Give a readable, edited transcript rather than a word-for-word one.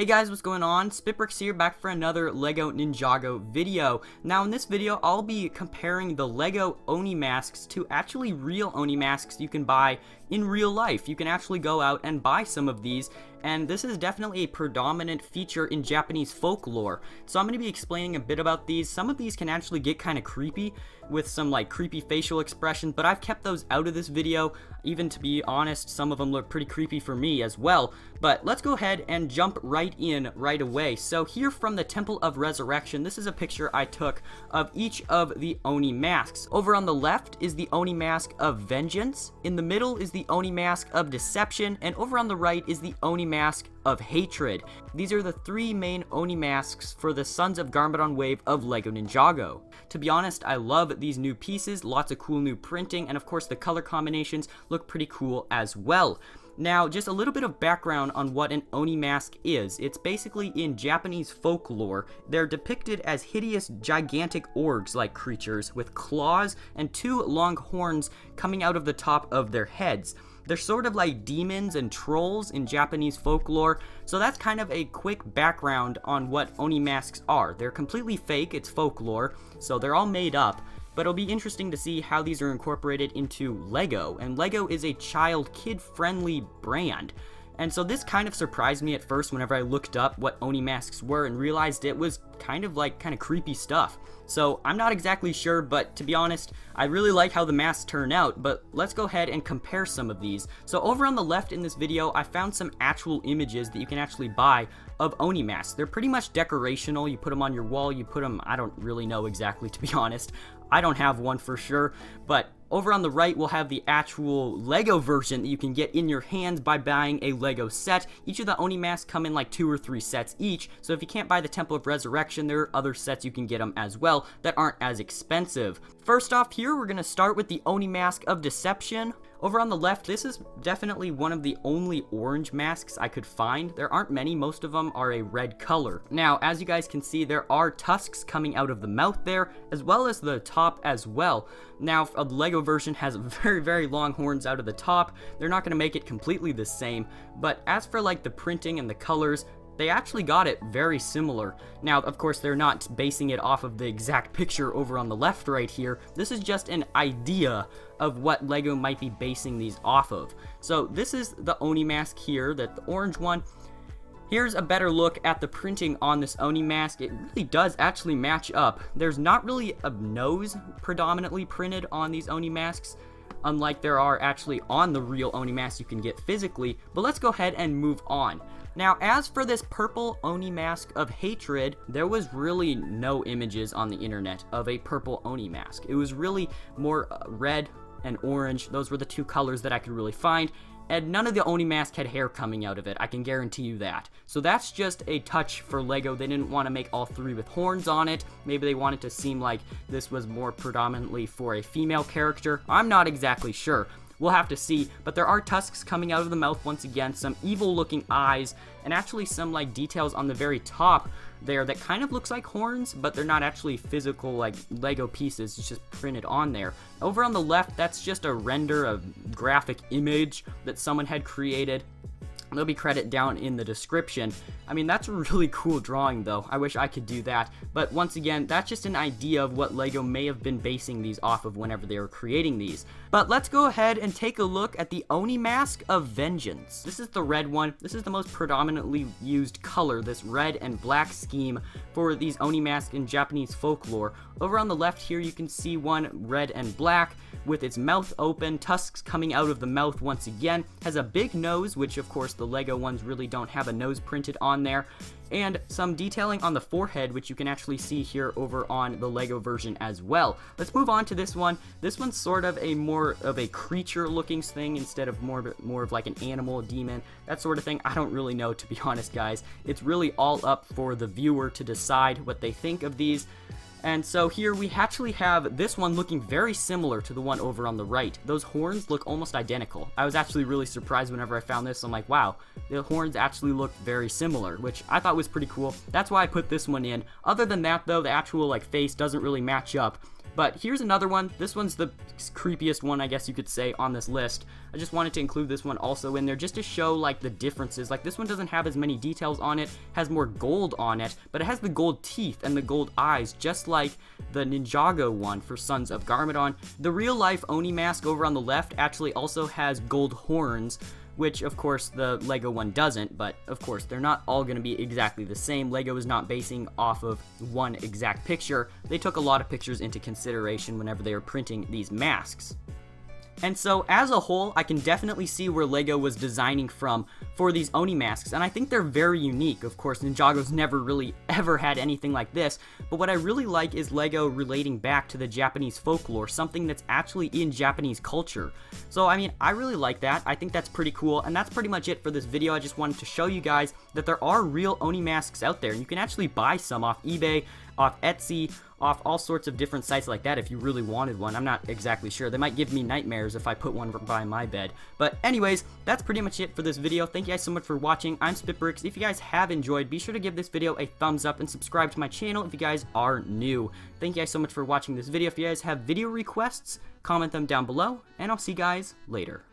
Hey guys, what's going on? SpitBrix here, back for another LEGO Ninjago video. Now in this video, I'll be comparing the LEGO Oni masks to actually real Oni masks you can buy in real life. You can actually go out and buy some of these, and this is definitely a predominant feature in Japanese folklore. So I'm going to be explaining a bit about these. Some of these can actually get kind of creepy with some like creepy facial expressions, but I've kept those out of this video. Even to be honest, some of them look pretty creepy for me as well. But let's go ahead and jump right in right away. So here from the Temple of Resurrection, this is a picture I took of each of the Oni masks. Over on the left is the Oni Mask of Vengeance, in the middle is the Oni Mask of Deception, and over on the right is the Oni Mask of Hatred. These are the three main Oni masks for the Sons of Garmadon wave of LEGO Ninjago. To be honest, I love these new pieces, lots of cool new printing, and of course the color combinations look pretty cool as well. Now, just a little bit of background on what an Oni mask is. It's basically in Japanese folklore. They're depicted as hideous, gigantic orcs-like creatures with claws and two long horns coming out of the top of their heads. They're sort of like demons and trolls in Japanese folklore, so that's kind of a quick background on what Oni masks are. They're completely fake, it's folklore, so they're all made up. But it'll be interesting to see how these are incorporated into LEGO, and LEGO is a child, kid-friendly brand. And so this kind of surprised me at first whenever I looked up what Oni masks were and realized it was kind of creepy stuff. So I'm not exactly sure, but to be honest, I really like how the masks turn out, but let's go ahead and compare some of these. So over on the left in this video, I found some actual images that you can actually buy of Oni masks. They're pretty much decorational. You put them on your wall, you put them, I don't really know exactly, to be honest. I don't have one for sure, but over on the right, we'll have the actual LEGO version that you can get in your hands by buying a LEGO set. Each of the Oni masks come in like 2 or 3 sets each, so if you can't buy the Temple of Resurrection, there are other sets you can get them as well that aren't as expensive. First off here, we're going to start with the Oni Mask of Deception. Over on the left, this is definitely one of the only orange masks I could find. There aren't many, most of them are a red color. Now, as you guys can see, there are tusks coming out of the mouth there, as well as the top as well. Now, the LEGO version has very, very long horns out of the top. They're not going to make it completely the same, but as for like the printing and the colors, they actually got it very similar. Now, of course, they're not basing it off of the exact picture over on the left right here. This is just an idea of what LEGO might be basing these off of. So this is the Oni mask here, the orange one. Here's a better look at the printing on this Oni mask. It really does actually match up. There's not really a nose predominantly printed on these Oni masks, unlike there are actually on the real Oni mask you can get physically, but let's go ahead and move on. Now, as for this purple Oni Mask of Hatred, there was really no images on the internet of a purple Oni mask. It was really more red and orange. Those were the two colors that I could really find, and none of the Oni mask had hair coming out of it, I can guarantee you that. So that's just a touch for LEGO. They didn't want to make all three with horns on it. Maybe they wanted to seem like this was more predominantly for a female character. I'm not exactly sure. We'll have to see, but there are tusks coming out of the mouth once again, some evil looking eyes, and actually some like details on the very top there that kind of looks like horns, but they're not actually physical like LEGO pieces, it's just printed on there. Over on the left, that's just a render, a graphic image that someone had created. There'll be credit down in the description. I mean, that's a really cool drawing though. I wish I could do that. But once again, that's just an idea of what LEGO may have been basing these off of whenever they were creating these. But let's go ahead and take a look at the Oni Mask of Vengeance. This is the red one. This is the most predominantly used color, this red and black scheme for these Oni masks in Japanese folklore. Over on the left here, you can see one red and black with its mouth open, tusks coming out of the mouth once again, has a big nose, which of course the LEGO ones really don't have a nose printed on there, and some detailing on the forehead, which you can actually see here over on the LEGO version as well. Let's move on to this one. This one's sort of a more of a creature looking thing instead of more of like an animal, demon, that sort of thing. I don't really know, to be honest, guys. It's really all up for the viewer to decide what they think of these. And so here we actually have this one looking very similar to the one over on the right. Those horns look almost identical. I was actually really surprised whenever I found this. I'm like, wow, the horns actually look very similar, which I thought was pretty cool. That's why I put this one in. Other than that though, the actual like face doesn't really match up. But here's another one. This one's the creepiest one, I guess you could say, on this list. I just wanted to include this one also in there just to show like the differences. Like this one doesn't have as many details on it, has more gold on it, but it has the gold teeth and the gold eyes, just like the Ninjago one for Sons of Garmadon. The real life Oni mask over on the left actually also has gold horns, which of course the Lego one doesn't, but of course they're not all going to be exactly the same. Lego is not basing off of one exact picture. They took a lot of pictures into consideration whenever they were printing these masks. And so, as a whole, I can definitely see where Lego was designing from for these Oni masks, and I think they're very unique. Of course, Ninjago's never really ever had anything like this, but what I really like is Lego relating back to the Japanese folklore, something that's actually in Japanese culture. So, I mean, I really like that. I think that's pretty cool, and that's pretty much it for this video. I just wanted to show you guys that there are real Oni masks out there, and you can actually buy some off eBay, off Etsy, off all sorts of different sites like that if you really wanted one. I'm not exactly sure. They might give me nightmares if I put one by my bed. But anyways, that's pretty much it for this video. Thank you guys so much for watching. I'm SpitBrix. If you guys have enjoyed, be sure to give this video a thumbs up and subscribe to my channel if you guys are new. Thank you guys so much for watching this video. If you guys have video requests, comment them down below, and I'll see you guys later.